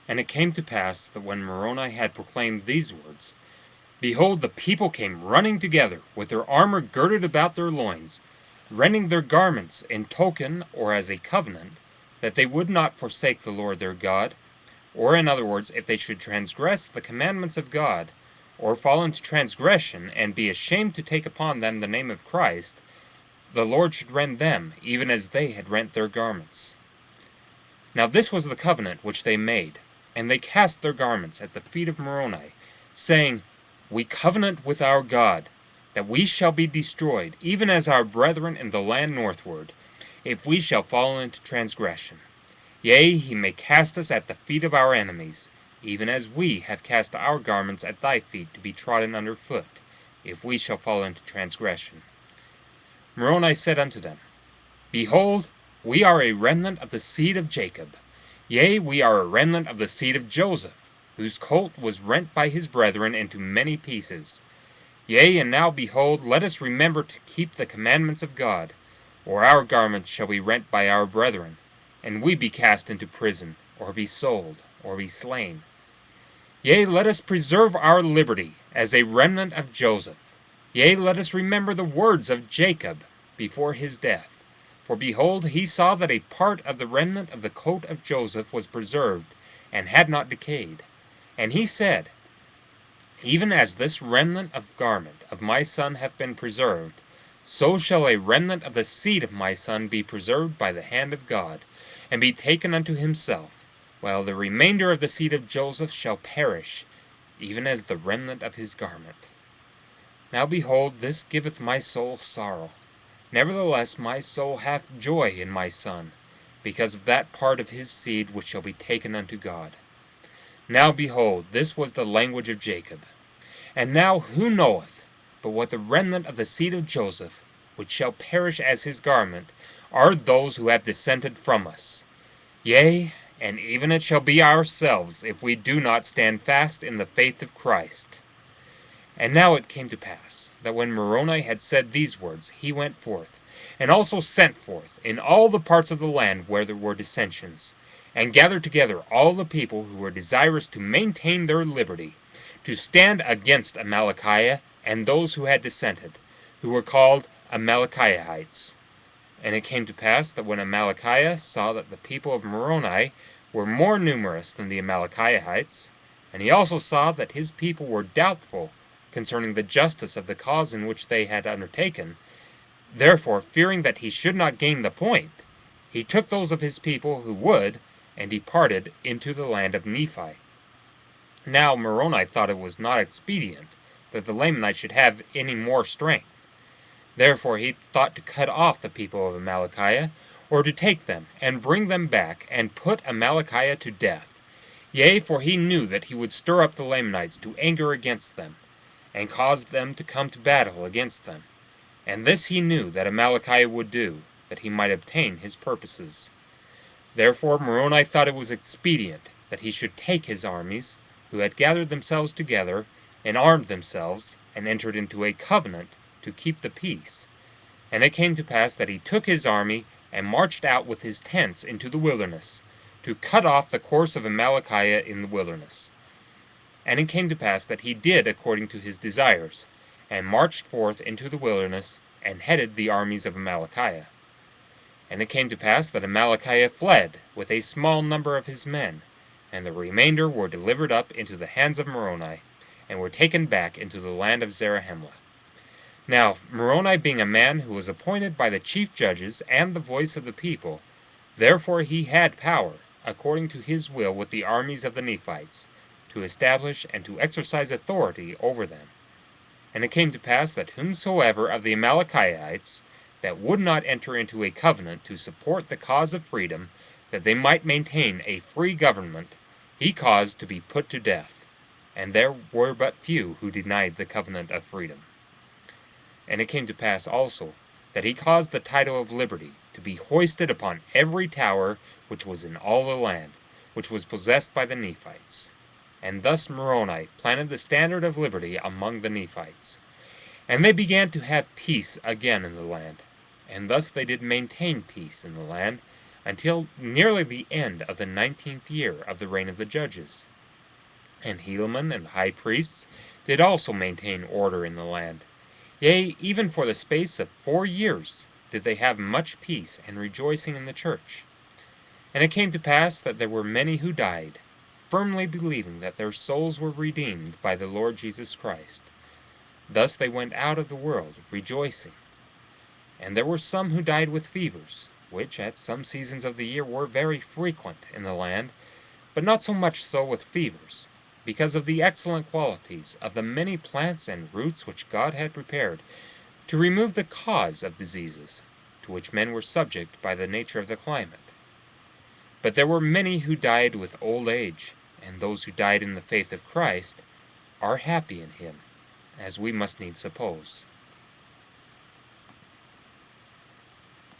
And it came to pass that when Moroni had proclaimed these words, behold, the people came running together, with their armor girded about their loins, rending their garments in token or as a covenant, that they would not forsake the Lord their God, or in other words, if they should transgress the commandments of God, or fall into transgression, and be ashamed to take upon them the name of Christ, the Lord should rend them, even as they had rent their garments. Now this was the covenant which they made, and they cast their garments at the feet of Moroni, saying, We covenant with our God, that we shall be destroyed, even as our brethren in the land northward, if we shall fall into transgression. Yea, he may cast us at the feet of our enemies, even as we have cast our garments at thy feet to be trodden under foot, if we shall fall into transgression. Moroni said unto them, Behold, we are a remnant of the seed of Jacob. Yea, we are a remnant of the seed of Joseph, whose colt was rent by his brethren into many pieces. Yea, and now behold, let us remember to keep the commandments of God, or our garments shall be rent by our brethren, and we be cast into prison, or be sold, or be slain. Yea, let us preserve our liberty, as a remnant of Joseph. Yea, let us remember the words of Jacob before his death. For behold, he saw that a part of the remnant of the coat of Joseph was preserved, and had not decayed. And he said, Even as this remnant of garment of my son hath been preserved, so shall a remnant of the seed of my son be preserved by the hand of God, and be taken unto himself, while the remainder of the seed of Joseph shall perish, even as the remnant of his garment. Now behold, this giveth my soul sorrow. Nevertheless my soul hath joy in my son, because of that part of his seed which shall be taken unto God. Now behold, this was the language of Jacob. And now who knoweth but what the remnant of the seed of Joseph, which shall perish as his garment, are those who have dissented from us? Yea, and even it shall be ourselves, if we do not stand fast in the faith of Christ. And now it came to pass, that when Moroni had said these words, he went forth, and also sent forth in all the parts of the land where there were dissensions, and gathered together all the people who were desirous to maintain their liberty, to stand against Amalickiah and those who had dissented, who were called Amalickiahites. And it came to pass that when Amalickiah saw that the people of Moroni were more numerous than the Amalickiahites, and he also saw that his people were doubtful concerning the justice of the cause in which they had undertaken, therefore, fearing that he should not gain the point, he took those of his people who would, and departed into the land of Nephi. Now Moroni thought it was not expedient that the Lamanites should have any more strength. Therefore he thought to cut off the people of Amalickiah, or to take them, and bring them back, and put Amalickiah to death. Yea, for he knew that he would stir up the Lamanites to anger against them, and cause them to come to battle against them. And this he knew that Amalickiah would do, that he might obtain his purposes. Therefore Moroni thought it was expedient that he should take his armies, who had gathered themselves together, and armed themselves, and entered into a covenant to keep the peace. And it came to pass that he took his army, and marched out with his tents into the wilderness, to cut off the course of Amalickiah in the wilderness. And it came to pass that he did according to his desires, and marched forth into the wilderness, and headed the armies of Amalickiah. And it came to pass that Amalickiah fled with a small number of his men, and the remainder were delivered up into the hands of Moroni, and were taken back into the land of Zarahemla. Now Moroni, being a man who was appointed by the chief judges and the voice of the people, therefore he had power, according to his will with the armies of the Nephites, to establish and to exercise authority over them. And it came to pass that whomsoever of the Amalickiahites that would not enter into a covenant to support the cause of freedom, that they might maintain a free government, he caused to be put to death. And there were but few who denied the covenant of freedom. And it came to pass also that he caused the title of liberty to be hoisted upon every tower which was in all the land, which was possessed by the Nephites. And thus Moroni planted the standard of liberty among the Nephites. And they began to have peace again in the land. And thus they did maintain peace in the land, until nearly the end of the 19th year of the reign of the judges. And Helaman and the high priests did also maintain order in the land. Yea, even for the space of 4 years did they have much peace and rejoicing in the church. And it came to pass that there were many who died, firmly believing that their souls were redeemed by the Lord Jesus Christ. Thus they went out of the world rejoicing. And there were some who died with fevers, which at some seasons of the year were very frequent in the land, but not so much so with fevers, because of the excellent qualities of the many plants and roots which God had prepared to remove the cause of diseases, to which men were subject by the nature of the climate. But there were many who died with old age, and those who died in the faith of Christ are happy in him, as we must needs suppose.